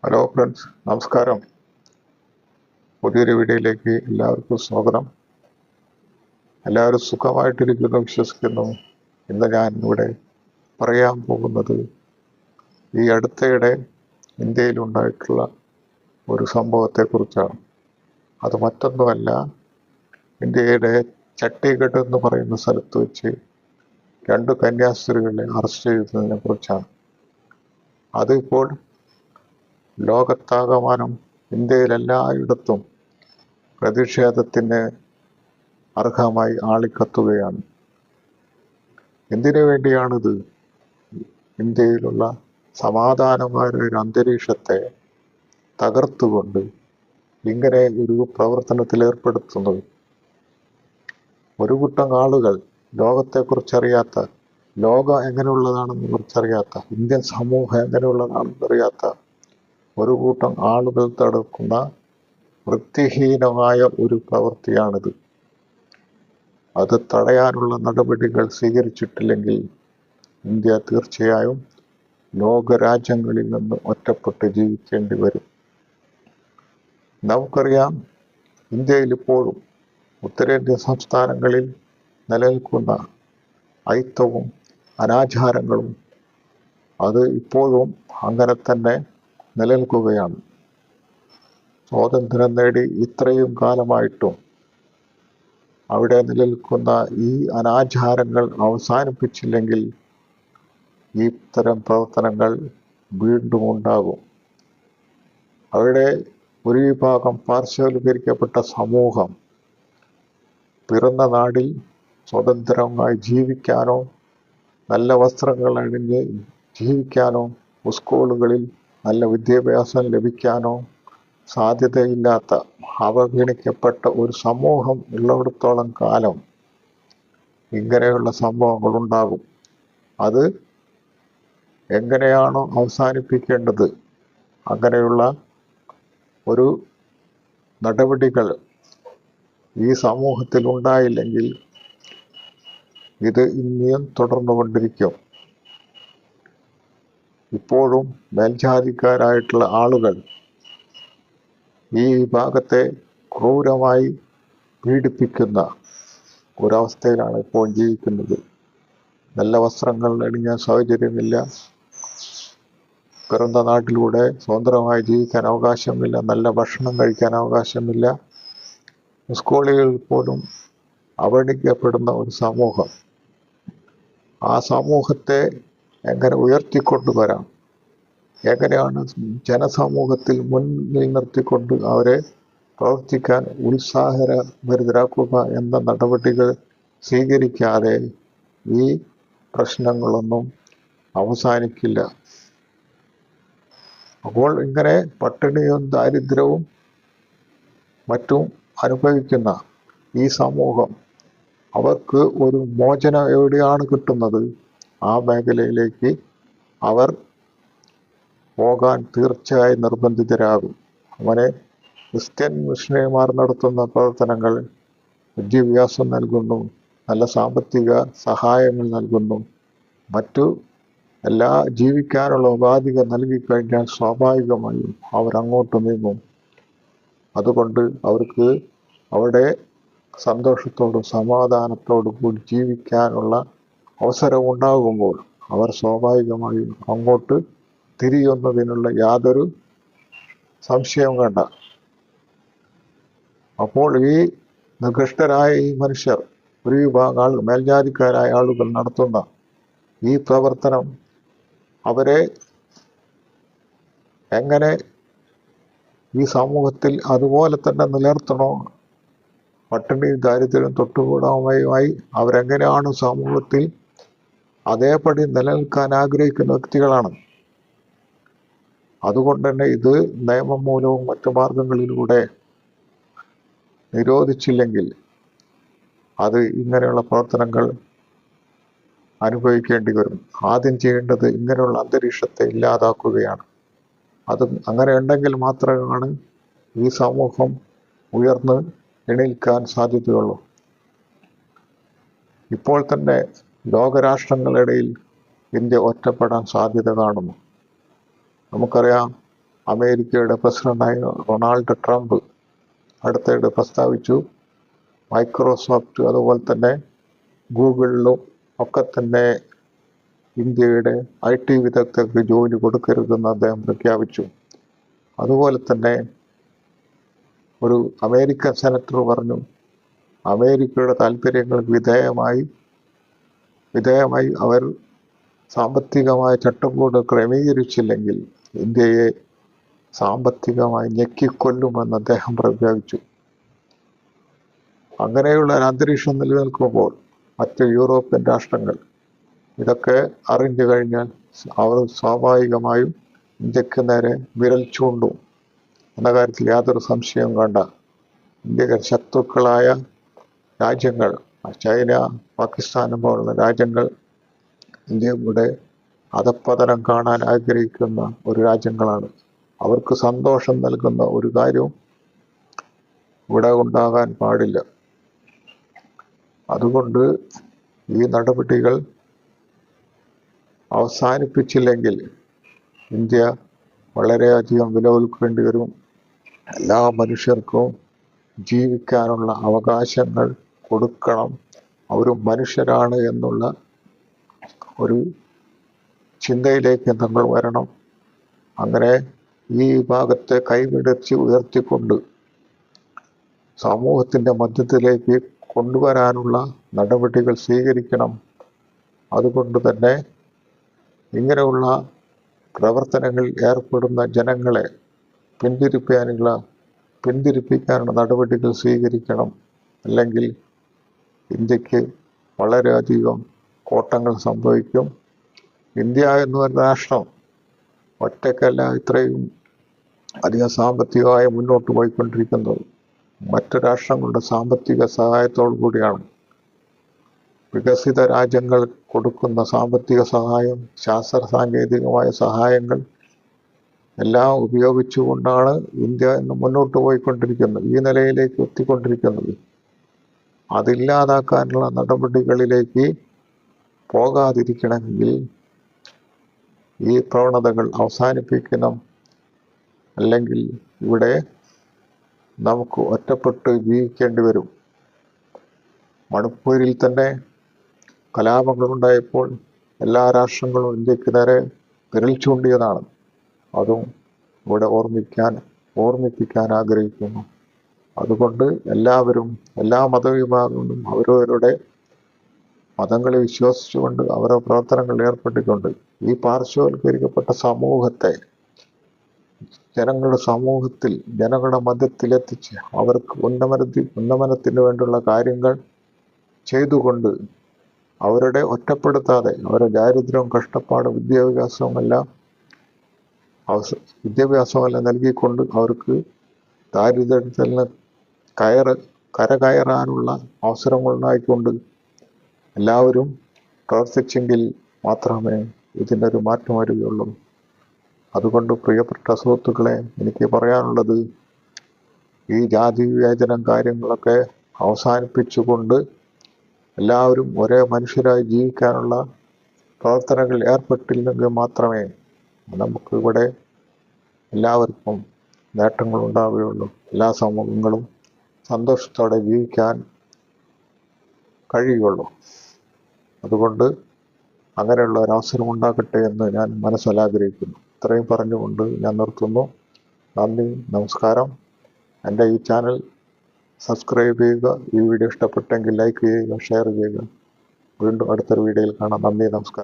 Hello friends, നമസ്കാരം. പുതിയൊരു വീഡിയോയിലേക്ക് എല്ലാവർക്കും സ്വാഗതം. എല്ലാവരും സുഖമായിട്ടിരിക്കുന്നു വിശ്വസിക്കുന്നു. ഇന്ന് ഞാൻ ഇവിടെ പറയാൻ പോകുന്നത് ഈ അടുത്തയിടെ ഇന്ത്യയിലുണ്ടായിട്ടുള്ള ഒരു സംഭവത്തെക്കുറിച്ചാണ്. അത് മറ്റൊന്നുമല്ല, ഇന്ത്യയുടെ ചണ്ഡീഗഡ് എന്ന് പറയുന്ന സ്ഥലത്ത് വെച്ച് 2 കന്യാസ്ത്രീകളെ അറസ്റ്റ് ചെയ്തതിനെ കുറിച്ചാണ്. അതിപ്പോൾ ലോകത്താകമാനം ഇന്ത്യയിലെല്ലായിടത്തും പ്രതിഷേധത്തിന് അർഹമായി ആളിക്കത്തുകയാണ്. എന്തിനു വേണ്ടിയാണിത്? ഇന്ത്യയിലുള്ള സമാധാനമായ ഒരു അന്തരീക്ഷത്തെ തകർത്തുകൊണ്ട് ഇങ്ങനെ ഒരു പ്രവർത്തനത്തിൽ ഏർപ്പെടുത്തുന്നത്. ഒരു കൂട്ടം ആളുകൾ ലോകത്തെക്കുറിച്ചറിയാത്ത, ലോകം എങ്ങനെയുള്ളതാണെന്ന് കുറിച്ചറിയാത്ത, ഇന്ത്യൻ സമൂഹം എങ്ങനെയുള്ളതാണെന്ന് അറിയാത്ത ഒരു കൂട്ടം ആളുകൾ തടുക്കുന്ന വൃത്തിഹീനമായ ഒരു പ്രവൃത്തിയാണിത്. അത് തടയാനുള്ള നടപടികൾ സ്വീകരിച്ചിട്ടില്ലെങ്കിൽ ഇന്ത്യ തീർച്ചയായും ലോകരാജ്യങ്ങളിൽ നിന്ന് ഒറ്റപ്പെട്ട് ജീവിക്കേണ്ടി വരും. നമുക്കറിയാം, ഇന്ത്യയിൽ ഇപ്പോഴും ഉത്തരേന്ത്യൻ സംസ്ഥാനങ്ങളിൽ നിലനിൽക്കുന്ന അയിത്തവും അനാചാരങ്ങളും അത് ഇപ്പോഴും അങ്ങനെ തന്നെ നിലനിൽക്കുകയാണ്. സ്വാതന്ത്ര്യം നേടി ഇത്രയും കാലമായിട്ടും അവിടെ നിലനിൽക്കുന്ന ഈ അനാചാരങ്ങൾ അവസാനിപ്പിച്ചില്ലെങ്കിൽ ഇത്തരം പ്രവർത്തനങ്ങൾ വീണ്ടും ഉണ്ടാകും. അവിടെ ഒരു വിഭാഗം പാർശ്വവൽക്കരിക്കപ്പെട്ട സമൂഹം പിറന്ന നാടിൽ സ്വതന്ത്രമായി ജീവിക്കാനോ നല്ല വസ്ത്രങ്ങൾ അണിഞ്ഞ് ജീവിക്കാനോ സ്കൂളുകളിൽ നല്ല വിദ്യാഭ്യാസം ലഭിക്കാനോ സാധ്യതയില്ലാത്ത അവഗണിക്കപ്പെട്ട ഒരു സമൂഹം ഉള്ളിടത്തോളം കാലം ഇങ്ങനെയുള്ള സംഭവങ്ങൾ ഉണ്ടാകും. അത് എങ്ങനെയാണോ അവസാനിപ്പിക്കേണ്ടത് അങ്ങനെയുള്ള ഒരു നടപടികൾ ഈ സമൂഹത്തിൽ ഉണ്ടായില്ലെങ്കിൽ ഇത് ഇനിയും തുടർന്നുകൊണ്ടിരിക്കും. ഇപ്പോഴും മേൽജാതിക്കാരായിട്ടുള്ള ആളുകൾ ഈ വിഭാഗത്തെ ക്രൂരമായി പീഡിപ്പിക്കുന്ന ഒരവസ്ഥയിലാണ് ഇപ്പോൾ ജീവിക്കുന്നത്. നല്ല വസ്ത്രങ്ങൾ അണിയാൻ സൗകര്യമില്ല, പിറന്ന നാട്ടിലൂടെ സ്വതന്ത്രമായി ജീവിക്കാൻ അവകാശമില്ല, നല്ല ഭക്ഷണം കഴിക്കാൻ അവകാശമില്ല, സ്കൂളുകളിൽ പോലും അവഗണിക്കപ്പെടുന്ന ഒരു സമൂഹം. ആ സമൂഹത്തെ എങ്ങനെ ഉയർത്തിക്കൊണ്ടുവരാം, എങ്ങനെയാണ് ജനസമൂഹത്തിൽ മുന്നിൽ നിർത്തിക്കൊണ്ട് അവരെ പ്രവർത്തിക്കാൻ ഉത്സാഹഭരിതരാക്കുക എന്ന നടപടികൾ സ്വീകരിക്കാതെ ഈ പ്രശ്നങ്ങളൊന്നും അവസാനിക്കില്ല. അപ്പോൾ ഇങ്ങനെ പട്ടിണിയും ദാരിദ്ര്യവും മറ്റും അനുഭവിക്കുന്ന ഈ സമൂഹം, അവർക്ക് ഒരു മോചനം എവിടെയാണ് കിട്ടുന്നത്? ആ മേഖലയിലേക്ക് അവർ പോകാൻ തീർച്ചയായും നിർബന്ധിതരാകും. അങ്ങനെ ക്രിസ്ത്യൻ മിഷണറിമാർ നടത്തുന്ന പ്രവർത്തനങ്ങൾ വിദ്യാഭ്യാസം നൽകുന്നു, നല്ല സാമ്പത്തിക സഹായങ്ങൾ നൽകുന്നു, മറ്റു എല്ലാ ജീവിക്കാനുള്ള ഉപാധികൾ നൽകിക്കഴിഞ്ഞാൽ സ്വാഭാവികമായും അവർ അങ്ങോട്ട് നീങ്ങും. അതുകൊണ്ട് അവർക്ക് അവിടെ സന്തോഷത്തോടും സമാധാനത്തോടും കൂടി ജീവിക്കാനുള്ള അവസരം ഉണ്ടാകുമ്പോൾ അവർ സ്വാഭാവികമായും അങ്ങോട്ട് തിരിയുന്നതിനുള്ള യാതൊരു സംശയവും വേണ്ട. അപ്പോൾ ഈ നികൃഷ്ടരായ ഈ മനുഷ്യർ, ഒരു വിഭാഗം മേൽജാതിക്കാരായ ആളുകൾ നടത്തുന്ന ഈ പ്രവർത്തനം അവരെ എങ്ങനെ ഈ സമൂഹത്തിൽ അതുപോലെ തന്നെ നിലനിർത്തണോ, പട്ടിണിയും ദാരിദ്ര്യവും തൊട്ടുകൂടായ്മയുമായി അവരെങ്ങനെയാണ് സമൂഹത്തിൽ അതേപടി നിലനിൽക്കാൻ ആഗ്രഹിക്കുന്ന വ്യക്തികളാണ്. അതുകൊണ്ട് തന്നെ ഇത് നിയമം മൂലവും മറ്റു മാർഗങ്ങളിലൂടെ നിരോധിച്ചില്ലെങ്കിൽ അത് ഇങ്ങനെയുള്ള പ്രവർത്തനങ്ങൾ അനുഭവിക്കേണ്ടി വരും. ആദ്യം ചെയ്യേണ്ടത് ഇങ്ങനെയുള്ള അന്തരീക്ഷത്തെ ഇല്ലാതാക്കുകയാണ്. അത് അങ്ങനെ ഉണ്ടെങ്കിൽ മാത്രമാണ് ഈ സമൂഹം ഉയർന്ന് എണീൽക്കാൻ സാധ്യതയുള്ളൂ. ഇപ്പോൾ തന്നെ ലോകരാഷ്ട്രങ്ങളിടയിൽ ഇന്ത്യ ഒറ്റപ്പെടാൻ സാധ്യത കാണുന്നു. നമുക്കറിയാം, അമേരിക്കയുടെ പ്രസിഡന്റായ ഡൊണാൾഡ് ട്രംപ് അടുത്തിടെ പ്രസ്താവിച്ചു, മൈക്രോസോഫ്റ്റ് അതുപോലെ തന്നെ ഗൂഗിളിലും ഒക്കെ തന്നെ ഇന്ത്യയുടെ IT വിദഗ്ധർക്ക് ജോലി കൊടുക്കരുതെന്ന് അദ്ദേഹം പ്രഖ്യാപിച്ചു. അതുപോലെ തന്നെ ഒരു അമേരിക്കൻ സെനറ്റർ പറഞ്ഞു, അമേരിക്കയുടെ താല്പര്യങ്ങൾക്ക് വിധേയമായി അവർ സാമ്പത്തികമായ ചട്ടക്കൂട് ക്രമീകരിച്ചില്ലെങ്കിൽ ഇന്ത്യയെ സാമ്പത്തികമായി ഞെക്കിക്കൊല്ലുമെന്ന് അദ്ദേഹം പ്രഖ്യാപിച്ചു. അങ്ങനെയുള്ള ഒരു അന്തരീക്ഷം നിലനിൽക്കുമ്പോൾ മറ്റ് യൂറോപ്യൻ രാഷ്ട്രങ്ങൾ ഇതൊക്കെ അറിഞ്ഞു കഴിഞ്ഞാൽ അവർ സ്വാഭാവികമായും ഇന്ത്യക്ക് നേരെ വിരൽ ചൂണ്ടും എന്ന കാര്യത്തിൽ യാതൊരു സംശയവും വേണ്ട. ഇന്ത്യക്ക് ശത്രുക്കളായ രാജ്യങ്ങൾ ചൈന, പാകിസ്ഥാൻ പോലുള്ള രാജ്യങ്ങൾ ഇന്ത്യയുടെ അധപ്പതനം കാണാൻ ആഗ്രഹിക്കുന്ന ഒരു രാജ്യങ്ങളാണ്. അവർക്ക് സന്തോഷം നൽകുന്ന ഒരു കാര്യവും ഇവിടെ ഉണ്ടാകാൻ പാടില്ല. അതുകൊണ്ട് ഈ നടപടികൾ അവസാനിപ്പിച്ചില്ലെങ്കിൽ ഇന്ത്യ വളരെയധികം വില കൊടുക്കേണ്ടി വരും. എല്ലാ മനുഷ്യർക്കും ജീവിക്കാനുള്ള അവകാശങ്ങൾ കൊടുക്കണം, അവരും മനുഷ്യരാണ് എന്നുള്ള ഒരു ചിന്തയിലേക്ക് നമ്മൾ വരണം. അങ്ങനെ ഈ ഭാഗത്തെ കൈപിടിച്ച് ഉയർത്തിക്കൊണ്ട് സമൂഹത്തിൻ്റെ മധ്യത്തിലേക്ക് കൊണ്ടുവരാനുള്ള നടപടികൾ സ്വീകരിക്കണം. അതുകൊണ്ട് തന്നെ ഇങ്ങനെയുള്ള പ്രവർത്തനങ്ങളിൽ ഏർപ്പെടുന്ന ജനങ്ങളെ പിന്തിരിപ്പിക്കാനുള്ള നടപടികൾ സ്വീകരിക്കണം. അല്ലെങ്കിൽ ഇന്ത്യക്ക് വളരെയധികം കോട്ടങ്ങൾ സംഭവിക്കും. ഇന്ത്യ എന്ന രാഷ്ട്രം ഒറ്റയ്ക്കല്ല ഇത്രയും അധികം സാമ്പത്തികമായി മുന്നോട്ട് പോയിക്കൊണ്ടിരിക്കുന്നത്. മറ്റു രാഷ്ട്രങ്ങളുടെ സാമ്പത്തിക സഹായത്തോടു കൂടിയാണ്. വികസിത രാജ്യങ്ങൾ കൊടുക്കുന്ന സാമ്പത്തിക സഹായം, ശാസ്ത്ര സാങ്കേതികമായ സഹായങ്ങൾ എല്ലാം ഉപയോഗിച്ചുകൊണ്ടാണ് ഇന്ത്യ ഇന്ന് മുന്നോട്ട് പോയിക്കൊണ്ടിരിക്കുന്നത്, ഈ നിലയിലേക്ക് എത്തിക്കൊണ്ടിരിക്കുന്നത്. അതില്ലാതാക്കാനുള്ള നടപടികളിലേക്ക് പോകാതിരിക്കണമെങ്കിൽ ഈ പ്രവണതകൾ അവസാനിപ്പിക്കണം. അല്ലെങ്കിൽ ഇവിടെ നമുക്ക് ഒറ്റപ്പെട്ട് ജീവിക്കേണ്ടി വരും. മണിപ്പൂരിൽ തന്നെ കലാപങ്ങളുണ്ടായപ്പോൾ എല്ലാ രാഷ്ട്രങ്ങളും ഇന്ത്യക്ക് നേരെ വിരൽ ചൂണ്ടിയതാണ്. അതും ഇവിടെ ഓർമ്മിപ്പിക്കാൻ ആഗ്രഹിക്കുന്നു. അതുകൊണ്ട് എല്ലാവരും, എല്ലാ മതവിഭാഗങ്ങളും അവരവരുടെ മതങ്ങളെ വിശ്വസിച്ചുകൊണ്ട് അവരുടെ പ്രവർത്തനങ്ങളിൽ ഏർപ്പെട്ടിട്ടുണ്ട്. ഈ പാർശ്വവൽക്കരിക്കപ്പെട്ട സമൂഹത്തെ ജനങ്ങളുടെ മധ്യത്തിലെത്തിച്ച് അവർക്ക് ഉന്നമനത്തിന് വേണ്ടിയുള്ള കാര്യങ്ങൾ ചെയ്തുകൊണ്ട് അവരുടെ ഒറ്റപ്പെടുത്താതെ അവരുടെ ദാരിദ്ര്യവും കഷ്ടപ്പാടും വിദ്യാഭ്യാസവുമെല്ലാം നൽകിക്കൊണ്ട് അവർക്ക് ദാരിദ്ര്യത്തിൽ നിന്ന് കരകയറാനുള്ള അവസരങ്ങളുണ്ടായിക്കൊണ്ട് എല്ലാവരും പ്രവർത്തിച്ചെങ്കിൽ മാത്രമേ ഇതിനൊരു മാറ്റം വരികയുള്ളൂ. അതുകൊണ്ട് പ്രിയപ്പെട്ട സുഹൃത്തുക്കളെ, എനിക്ക് പറയാനുള്ളത് ഈ ജാതി വിവേചനം കാര്യങ്ങളൊക്കെ അവസാനിപ്പിച്ചുകൊണ്ട് എല്ലാവരും ഒരേ മനുഷ്യരായി ജീവിക്കാനുള്ള പ്രവർത്തനങ്ങളിൽ ഏർപ്പെട്ടില്ലെങ്കിൽ മാത്രമേ നമുക്ക് ഇവിടെ എല്ലാവർക്കും നേട്ടങ്ങൾ ഉണ്ടാവുകയുള്ളൂ. എല്ലാ സമൂഹങ്ങളും സന്തോഷത്തോടെ ജീവിക്കാൻ കഴിയുകയുള്ളൂ. അതുകൊണ്ട് അങ്ങനെയുള്ള ഒരവസരം ഉണ്ടാകട്ടെ എന്ന് ഞാൻ മനസ്സിലാഗ്രഹിക്കുന്നു. ഇത്രയും പറഞ്ഞുകൊണ്ട് ഞാൻ നിർത്തുന്നു. നന്ദി, നമസ്കാരം. എൻ്റെ ഈ ചാനൽ സബ്സ്ക്രൈബ് ചെയ്യുക. ഈ വീഡിയോ ഇഷ്ടപ്പെട്ടെങ്കിൽ ലൈക്ക് ചെയ്യുക, ഷെയർ ചെയ്യുക. വീണ്ടും അടുത്തൊരു വീഡിയോയിൽ കാണാം. നന്ദി, നമസ്കാരം.